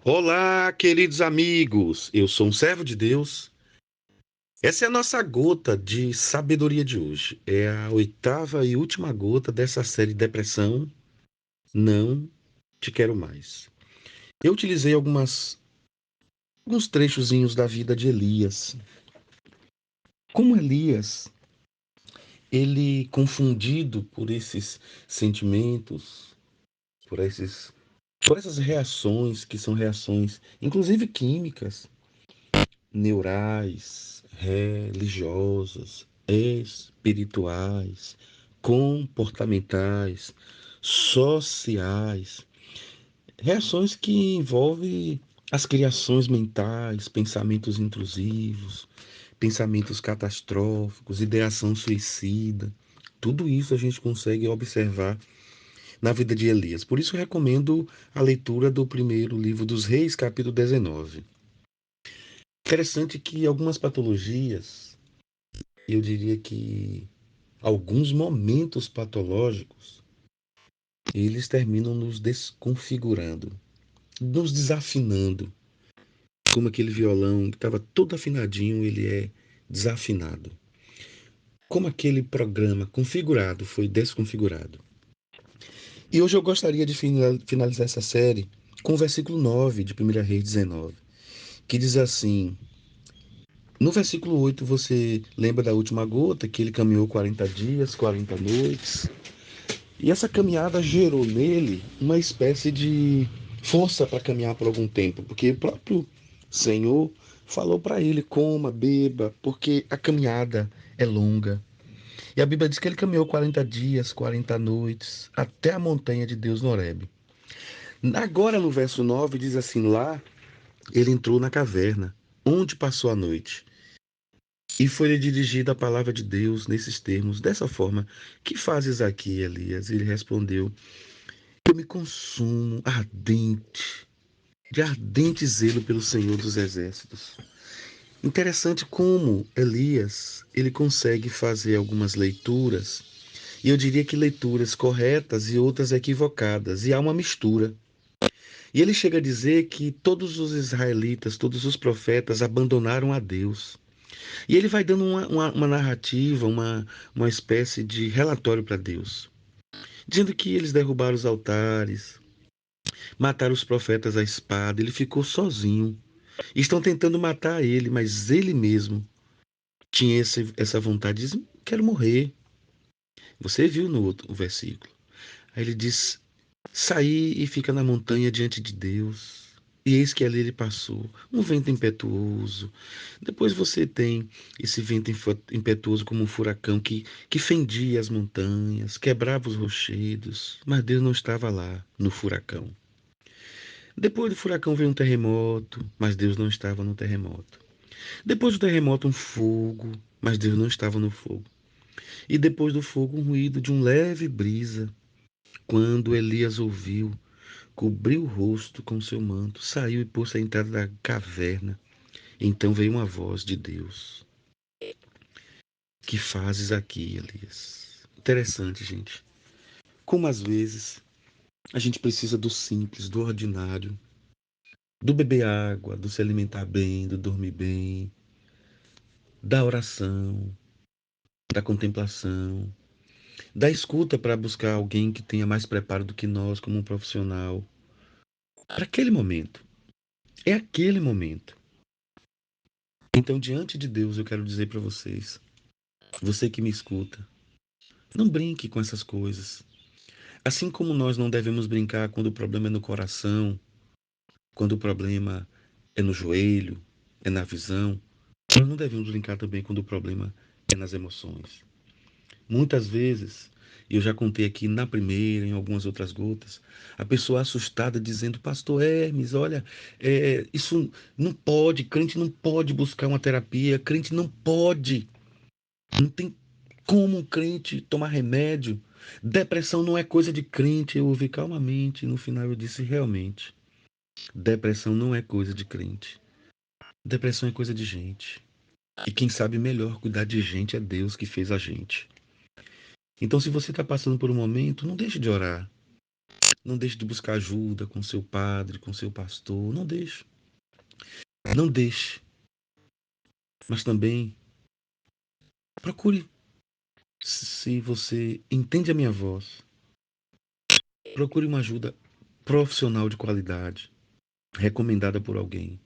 Olá, queridos amigos. Eu sou um servo de Deus. Essa é a nossa gota de sabedoria de hoje. É a oitava e última gota dessa série Depressão. Não te quero mais. Eu utilizei alguns trechozinhos da vida de Elias. Como Elias, ele confundido por esses sentimentos, por esses, por essas reações que são reações, inclusive químicas, neurais, religiosas, espirituais, comportamentais, sociais, reações que envolvem as criações mentais, pensamentos intrusivos, pensamentos catastróficos, ideação suicida. Tudo isso a gente consegue observar na vida de Elias. Por isso recomendo a leitura do primeiro livro dos Reis, capítulo 19. Interessante que algumas patologias, eu diria que alguns momentos patológicos, eles terminam nos desconfigurando, nos desafinando, como aquele violão que estava todo afinadinho, ele é desafinado. Como aquele programa configurado foi desconfigurado. E hoje eu gostaria de finalizar essa série com o versículo 9 de 1 Reis 19, que diz assim: no versículo 8 você lembra da última gota, que ele caminhou 40 dias, 40 noites. E essa caminhada gerou nele uma espécie de força para caminhar por algum tempo, porque o próprio Senhor falou para ele: coma, beba, porque a caminhada é longa. E a Bíblia diz que ele caminhou 40 dias, 40 noites, até a montanha de Deus no Horebe. Agora no verso 9 diz assim: lá ele entrou na caverna, onde passou a noite. E foi-lhe dirigida a palavra de Deus nesses termos, dessa forma: que fazes aqui, Elias? Ele respondeu: eu me consumo ardente, de ardente zelo pelo Senhor dos Exércitos. Interessante como Elias, ele consegue fazer algumas leituras, e eu diria que leituras corretas e outras equivocadas, e há uma mistura. E ele chega a dizer que todos os israelitas, todos os profetas abandonaram a Deus. E ele vai dando uma narrativa, uma espécie de relatório para Deus, dizendo que eles derrubaram os altares, mataram os profetas à espada, ele ficou sozinho. Estão tentando matar ele, mas ele mesmo tinha essa vontade, diz: quero morrer. Você viu no outro versículo. Aí ele diz: saí e fica na montanha diante de Deus. E eis que ali ele passou, um vento impetuoso. Depois você tem esse vento impetuoso como um furacão que fendia as montanhas, quebrava os rochedos, mas Deus não estava lá no furacão. Depois do furacão veio um terremoto, mas Deus não estava no terremoto. Depois do terremoto, um fogo, mas Deus não estava no fogo. E depois do fogo, um ruído de um leve brisa. Quando Elias ouviu, cobriu o rosto com seu manto, saiu e pôs-se à entrada da caverna. Então veio uma voz de Deus: que fazes aqui, Elias? Interessante, gente. Como às vezes a gente precisa do simples, do ordinário, do beber água, do se alimentar bem, do dormir bem, da oração, da contemplação, da escuta para buscar alguém que tenha mais preparo do que nós como um profissional. Para aquele momento. É aquele momento. Então, diante de Deus, eu quero dizer para vocês, você que me escuta, não brinque com essas coisas. Assim como nós não devemos brincar quando o problema é no coração, quando o problema é no joelho, é na visão, nós não devemos brincar também quando o problema é nas emoções. Muitas vezes, e eu já contei aqui na primeira, em algumas outras gotas, a pessoa assustada dizendo: pastor Hermes, olha, isso não pode, crente não pode buscar uma terapia, crente não pode, não tem como um crente tomar remédio. Depressão não é coisa de crente. Eu ouvi calmamente e no final eu disse: realmente, depressão não é coisa de crente. Depressão é coisa de gente. E quem sabe melhor cuidar de gente é Deus que fez a gente. Então, se você está passando por um momento, não deixe de orar. Não deixe de buscar ajuda com seu padre, com seu pastor. Não deixe. Não deixe. Mas também procure, se você entende a minha voz, procure uma ajuda profissional de qualidade, recomendada por alguém.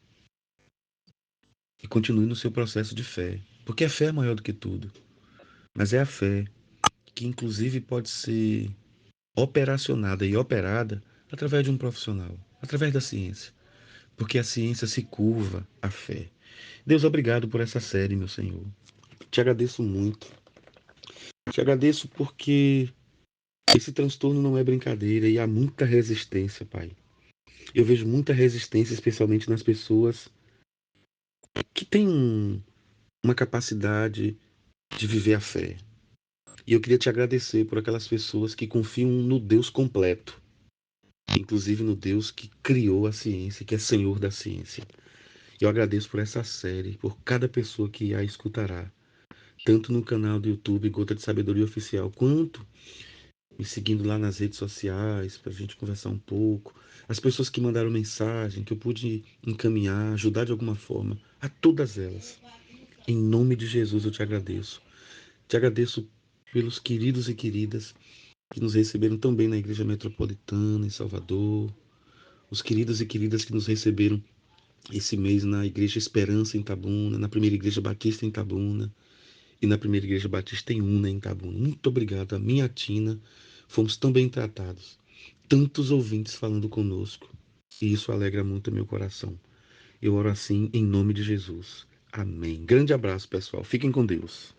E continue no seu processo de fé. Porque a fé é maior do que tudo. Mas é a fé que, inclusive, pode ser operacionada e operada através de um profissional, através da ciência. Porque a ciência se curva à fé. Deus, obrigado por essa série, meu Senhor. Te agradeço muito. Te agradeço porque esse transtorno não é brincadeira e há muita resistência, Pai. Eu vejo muita resistência, especialmente nas pessoas que têm uma capacidade de viver a fé. E eu queria te agradecer por aquelas pessoas que confiam no Deus completo, inclusive no Deus que criou a ciência, que é Senhor da ciência. Eu agradeço por essa série, por cada pessoa que a escutará, tanto no canal do YouTube Gota de Sabedoria Oficial, quanto me seguindo lá nas redes sociais, para a gente conversar um pouco. As pessoas que mandaram mensagem, que eu pude encaminhar, ajudar de alguma forma, a todas elas. Em nome de Jesus eu te agradeço. Te agradeço pelos queridos e queridas que nos receberam tão bem na Igreja Metropolitana, em Salvador. Os queridos e queridas que nos receberam esse mês na Igreja Esperança, em Itabuna, na Primeira Igreja Batista, em Itabuna, e na Primeira Igreja Batista em Una, em Itabuna. Muito obrigado. A minha Tina, fomos tão bem tratados. Tantos ouvintes falando conosco. E isso alegra muito meu coração. Eu oro assim em nome de Jesus. Amém. Grande abraço, pessoal. Fiquem com Deus.